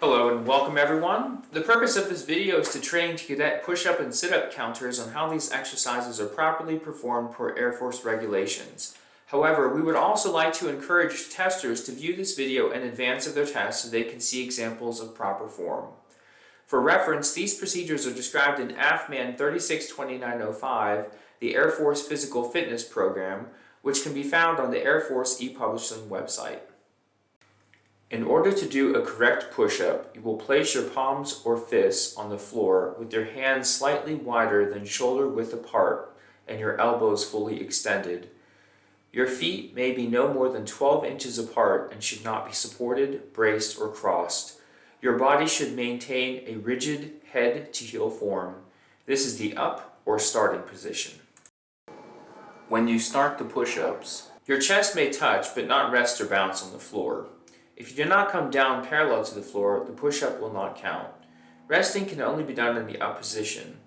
Hello and welcome everyone. The purpose of this video is to train cadet push-up and sit-up counters on how these exercises are properly performed per Air Force regulations. However, we would also like to encourage testers to view this video in advance of their test so they can see examples of proper form. For reference, these procedures are described in AFMAN 362905, the Air Force Physical Fitness Program, which can be found on the Air Force ePublishing website. In order to do a correct push-up, you will place your palms or fists on the floor with your hands slightly wider than shoulder width apart and your elbows fully extended. Your feet may be no more than 12 inches apart and should not be supported, braced, or crossed. Your body should maintain a rigid head-to-heel form. This is the up or starting position. When you start the push-ups, your chest may touch but not rest or bounce on the floor. If you do not come down parallel to the floor, the push-up will not count. Resting can only be done in the up position.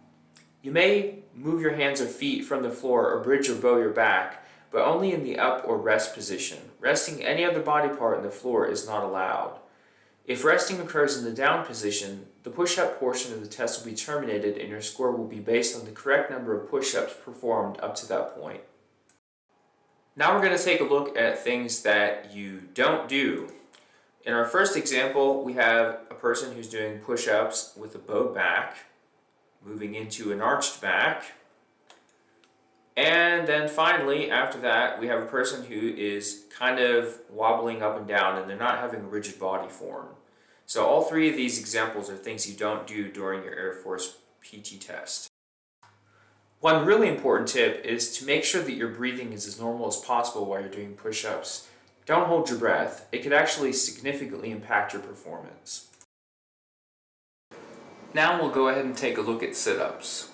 You may move your hands or feet from the floor or bridge or bow your back, but only in the up or rest position. Resting any other body part on the floor is not allowed. If resting occurs in the down position, the push-up portion of the test will be terminated and your score will be based on the correct number of push-ups performed up to that point. Now we're going to take a look at things that you don't do. In our first example, we have a person who's doing push-ups with a bowed back, moving into an arched back. And then finally, after that, we have a person who is kind of wobbling up and down and they're not having a rigid body form. So all three of these examples are things you don't do during your Air Force PT test. One really important tip is to make sure that your breathing is as normal as possible while you're doing push-ups. Don't hold your breath. It could actually significantly impact your performance. Now we'll go ahead and take a look at sit-ups.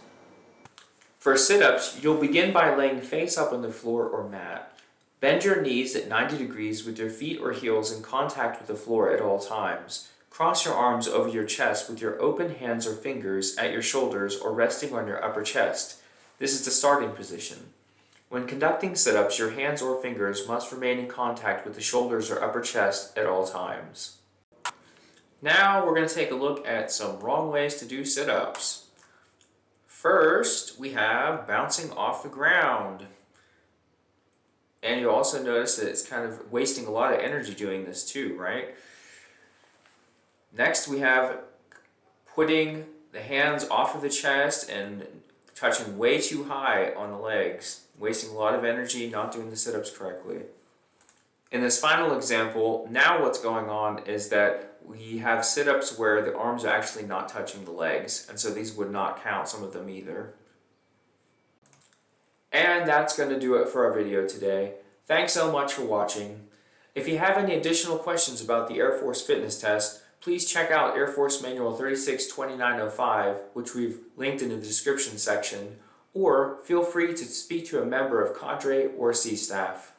For sit-ups, you'll begin by laying face up on the floor or mat. Bend your knees at 90 degrees with your feet or heels in contact with the floor at all times. Cross your arms over your chest with your open hands or fingers at your shoulders or resting on your upper chest. This is the starting position. When conducting sit-ups, your hands or fingers must remain in contact with the shoulders or upper chest at all times. Now we're going to take a look at some wrong ways to do sit-ups. First, we have bouncing off the ground. And you'll also notice that it's kind of wasting a lot of energy doing this too, right? Next, we have putting the hands off of the chest and touching way too high on the legs. Wasting a lot of energy, not doing the sit-ups correctly. In this final example, now what's going on is that we have sit-ups where the arms are actually not touching the legs, and so these would not count, some of them either. And that's going to do it for our video today. Thanks so much for watching. If you have any additional questions about the Air Force fitness test, please check out Air Force Manual 362905, which we've linked in the description section, or feel free to speak to a member of Cadre or C staff.